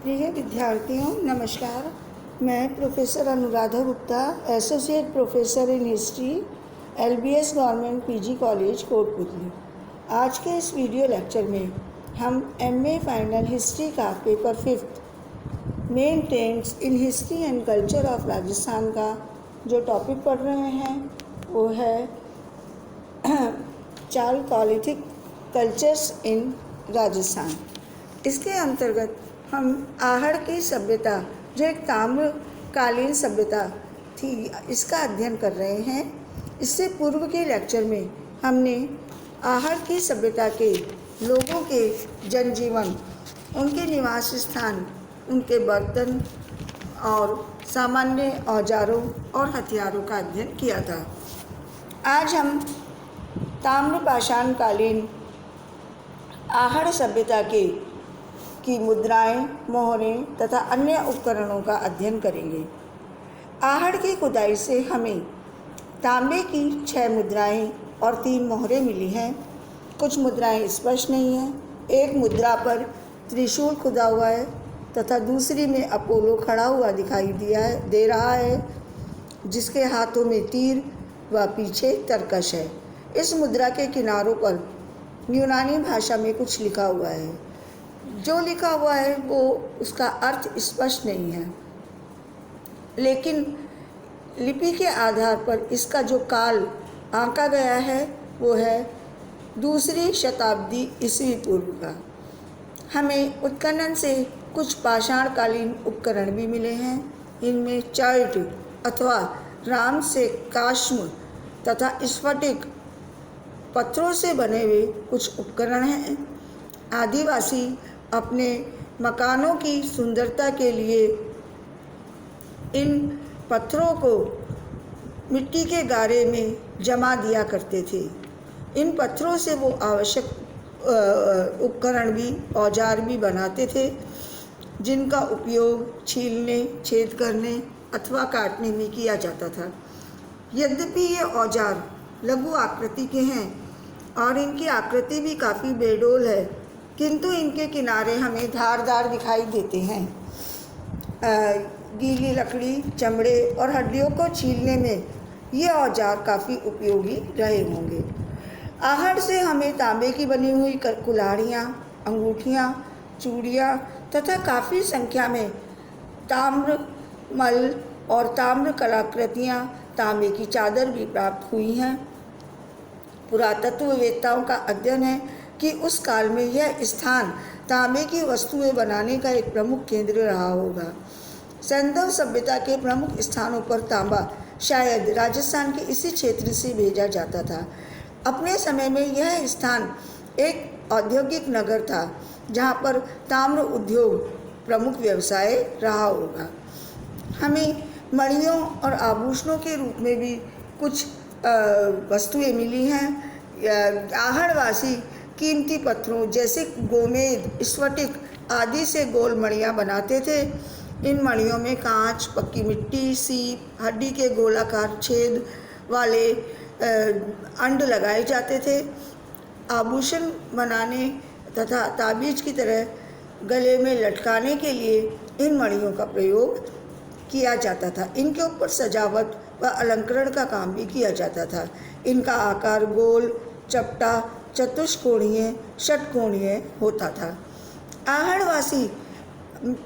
प्रिय विद्यार्थियों नमस्कार। मैं professor Anuradha Gupta, associate professor in history, LBS government PG college Kotputli. आज के इस वीडियो लेक्चर में हम MA फाइनल हिस्ट्री का paper 5 main trends in history and culture of Rajasthan का जो टॉपिक पढ़ रहे हैं वो है चालकोलिथिक कल्चर्स इन राजस्थान। इसके अंतर्गत हम आहड़ की सभ्यता जो एक ताम्रकालीन सभ्यता थी इसका अध्ययन कर रहे हैं। इससे पूर्व के लेक्चर में हमने आहड़ की सभ्यता के लोगों के जनजीवन, उनके निवास स्थान, उनके बर्तन और सामान्य औजारों और हथियारों का अध्ययन किया था। आज हम ताम्रपाषाणकालीन आहड़ सभ्यता की मुद्राएं, मोहरें तथा अन्य उपकरणों का अध्ययन करेंगे। आहड़ की खुदाई से हमें तांबे की 6 मुद्राएं और 3 मोहरें मिली हैं। कुछ मुद्राएं स्पष्ट नहीं हैं। एक मुद्रा पर त्रिशूल खुदा हुआ है तथा दूसरी में अपोलो खड़ा हुआ दिखाई दे रहा है, जिसके हाथों में तीर व पीछे तरकश है। इस मुद्रा के किनारों पर यूनानी भाषा में कुछ लिखा हुआ है। जो लिखा हुआ है वो उसका अर्थ स्पष्ट नहीं है, लेकिन लिपि के आधार पर इसका जो काल आंका गया है वो है 2री शताब्दी ईस्वी पूर्व का। हमें उत्खनन से कुछ पाषाणकालीन उपकरण भी मिले हैं। इनमें चर्ट अथवा राम से काश्म तथा स्फटिक पत्थरों से बने हुए कुछ उपकरण हैं। आदिवासी अपने मकानों की सुंदरता के लिए इन पत्थरों को मिट्टी के गारे में जमा दिया करते थे। इन पत्थरों से वो आवश्यक उपकरण भी, औजार भी बनाते थे, जिनका उपयोग छीलने, छेद करने अथवा काटने में किया जाता था। यद्यपि ये औजार लघु आकृति के हैं और इनकी आकृति भी काफ़ी बेडोल है, किंतु इनके किनारे हमें धारदार दिखाई देते हैं। गीली लकड़ी, चमड़े और हड्डियों को छीलने में ये औजार काफ़ी उपयोगी रहे होंगे। आहड़ से हमें तांबे की बनी हुई कुल्हाड़ियाँ, अंगूठियाँ, चूड़ियाँ तथा काफ़ी संख्या में ताम्र मल और ताम्र कलाकृतियाँ, तांबे की चादर भी प्राप्त हुई हैं। पुरातत्ववेत्ताओं का अध्ययन है कि उस काल में यह स्थान तांबे की वस्तुएं बनाने का एक प्रमुख केंद्र रहा होगा। सैंधव सभ्यता के प्रमुख स्थानों पर तांबा शायद राजस्थान के इसी क्षेत्र से भेजा जाता था। अपने समय में यह स्थान एक औद्योगिक नगर था, जहां पर ताम्र उद्योग प्रमुख व्यवसाय रहा होगा। हमें मणियों और आभूषणों के रूप में भी कुछ वस्तुएं मिली हैं। आहड़वासी कीमती पत्थरों जैसे गोमेद, स्फटिक आदि से गोल मणियाँ बनाते थे। इन मणियों में कांच, पक्की मिट्टी, सीप, हड्डी के गोलाकार छेद वाले अंड लगाए जाते थे। आभूषण बनाने तथा ताबीज की तरह गले में लटकाने के लिए इन मणियों का प्रयोग किया जाता था। इनके ऊपर सजावट व अलंकरण का काम भी किया जाता था। इनका आकार गोल, चपटा, चतुष्कोणीय, षटकोणीय होता था। आहड़वासी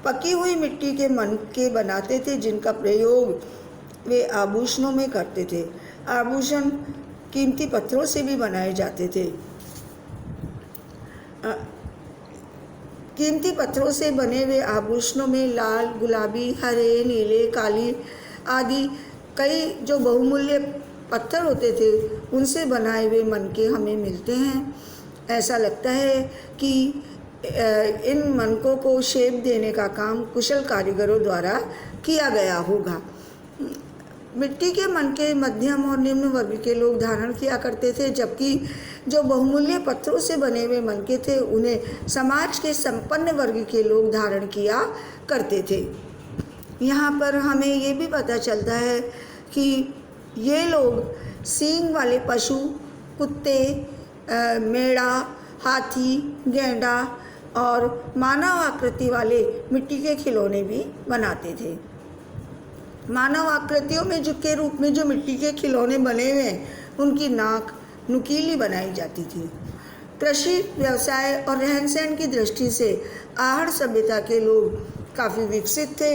पकी हुई मिट्टी के मनके बनाते थे, जिनका प्रयोग वे आभूषणों में करते थे। आभूषण कीमती पत्थरों से भी बनाए जाते थे। कीमती पत्थरों से बने हुए आभूषणों में लाल, गुलाबी, हरे, नीले, काली आदि कई जो बहुमूल्य पत्थर होते थे उनसे बनाए हुए मनके हमें मिलते हैं। ऐसा लगता है कि इन मनकों को शेप देने का काम कुशल कारीगरों द्वारा किया गया होगा। मिट्टी के मनके मध्यम और निम्न वर्ग के लोग धारण किया करते थे, जबकि जो बहुमूल्य पत्थरों से बने हुए मनके थे उन्हें समाज के संपन्न वर्ग के लोग धारण किया करते थे। यहाँ पर हमें ये भी पता चलता है कि ये लोग सींग वाले पशु, कुत्ते, मेढ़ा, हाथी, गैंडा और मानव आकृति वाले मिट्टी के खिलौने भी बनाते थे। मानव आकृतियों में जो के रूप में जो मिट्टी के खिलौने बने हुए हैं, उनकी नाक नुकीली बनाई जाती थी। कृषि व्यवसाय और रहन सहन की दृष्टि से आहड़ सभ्यता के लोग काफ़ी विकसित थे।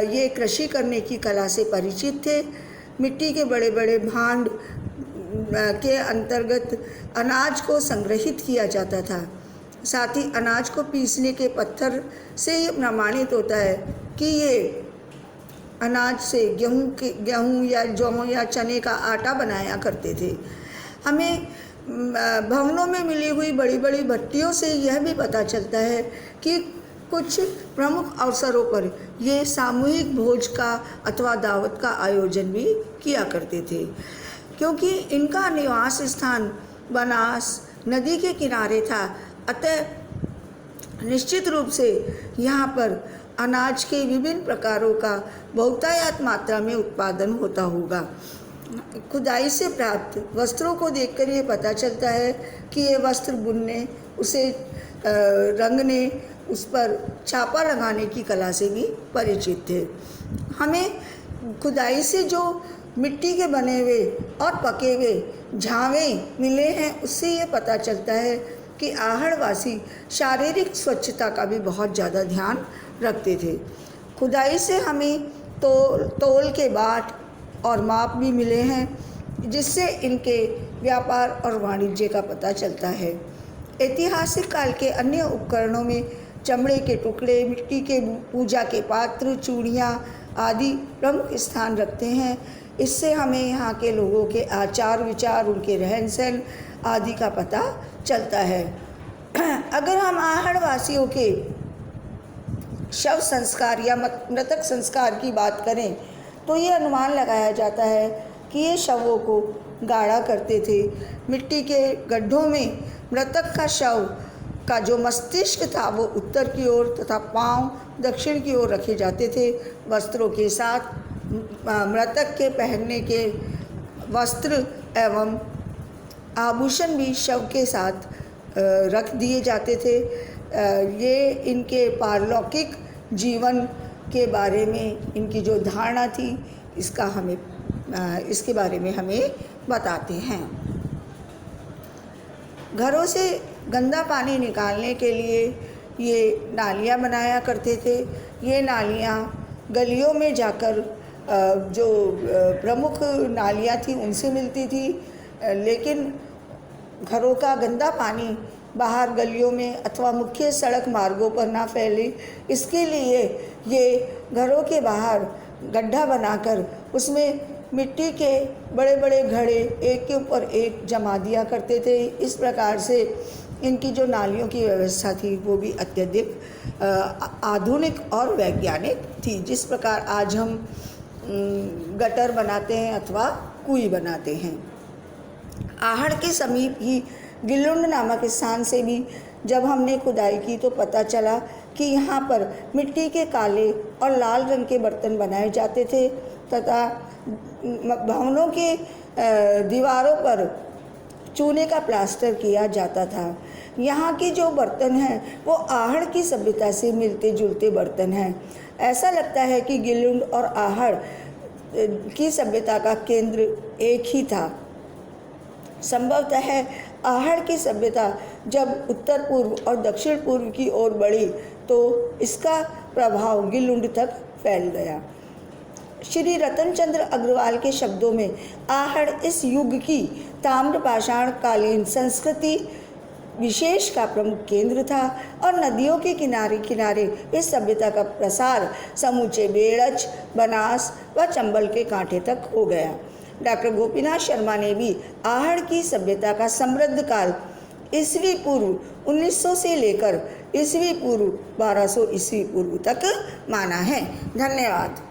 ये कृषि करने की कला से परिचित थे। मिट्टी के बड़े बड़े भांड के अंतर्गत अनाज को संग्रहित किया जाता था। साथ ही अनाज को पीसने के पत्थर से ही प्रमाणित होता है कि ये अनाज से गेहूँ या जौ या चने का आटा बनाया करते थे। हमें भवनों में मिली हुई बड़ी बड़ी भट्टियों से यह भी पता चलता है कि कुछ प्रमुख अवसरों पर ये सामूहिक भोज का अथवा दावत का आयोजन भी किया करते थे, क्योंकि इनका निवास स्थान बनास नदी के किनारे था। अतः निश्चित रूप से यहाँ पर अनाज के विभिन्न प्रकारों का बहुतायत मात्रा में उत्पादन होता होगा। खुदाई से प्राप्त वस्त्रों को देखकर ये पता चलता है कि ये वस्त्र बुनने, उसे रंगने, उस पर छापा लगाने की कला से भी परिचित थे। हमें खुदाई से जो मिट्टी के बने हुए और पके हुए झावे मिले हैं, उससे ये पता चलता है कि आहड़वासी शारीरिक स्वच्छता का भी बहुत ज़्यादा ध्यान रखते थे। खुदाई से हमें तोल के बाट और माप भी मिले हैं, जिससे इनके व्यापार और वाणिज्य का पता चलता है। ऐतिहासिक काल के अन्य उपकरणों में चमड़े के टुकड़े, मिट्टी के पूजा के पात्र, चूड़ियाँ आदि प्रमुख स्थान रखते हैं। इससे हमें यहाँ के लोगों के आचार विचार, उनके रहन सहन आदि का पता चलता है। अगर हम आहड़वासियों के शव संस्कार या मृतक संस्कार की बात करें तो ये अनुमान लगाया जाता है कि ये शवों को गाड़ा करते थे। मिट्टी के गड्ढों में मृतक का शव का जो मस्तिष्क था वो उत्तर की ओर तथा पांव दक्षिण की ओर रखे जाते थे। वस्त्रों के साथ मृतक के पहनने के वस्त्र एवं आभूषण भी शव के साथ रख दिए जाते थे। ये इनके पारलौकिक जीवन के बारे में इनकी जो धारणा थी, इसके बारे में हमें बताते हैं। घरों से गंदा पानी निकालने के लिए ये नालियाँ बनाया करते थे। ये नालियाँ गलियों में जाकर जो प्रमुख नालियाँ थी उनसे मिलती थी, लेकिन घरों का गंदा पानी बाहर गलियों में अथवा मुख्य सड़क मार्गों पर ना फैले, इसके लिए ये घरों के बाहर गड्ढा बनाकर उसमें मिट्टी के बड़े बड़े घड़े एक के ऊपर एक जमा दिया करते थे। इस प्रकार से इनकी जो नालियों की व्यवस्था थी वो भी अत्यधिक आधुनिक और वैज्ञानिक थी। जिस प्रकार आज हम गटर बनाते हैं अथवा कुई बनाते हैं। आहड़ के समीप ही गिल्लुंड नामक स्थान से भी जब हमने खुदाई की तो पता चला कि यहाँ पर मिट्टी के काले और लाल रंग के बर्तन बनाए जाते थे तथा भवनों के दीवारों पर चूने का प्लास्टर किया जाता था। यहाँ के जो बर्तन हैं वो आहड़ की सभ्यता से मिलते जुलते बर्तन हैं। ऐसा लगता है कि गिल्लुंड और आहड़ की सभ्यता का केंद्र एक ही था। संभवतः आहड़ की सभ्यता जब उत्तर पूर्व और दक्षिण पूर्व की ओर बढ़ी तो इसका प्रभाव गिल्लुंड तक फैल गया। श्री रतनचंद्र अग्रवाल के शब्दों में आहड़ इस युग की ताम्रपाषाण कालीन संस्कृति विशेष का प्रमुख केंद्र था और नदियों के किनारे किनारे इस सभ्यता का प्रसार समूचे बेड़च, बनास व चंबल के कांठे तक हो गया। डॉक्टर गोपीनाथ शर्मा ने भी आहड़ की सभ्यता का समृद्ध काल ईस्वी पूर्व 1900 से लेकर ईस्वी पूर्व 1200 ईस्वी पूर्व तक माना है। धन्यवाद।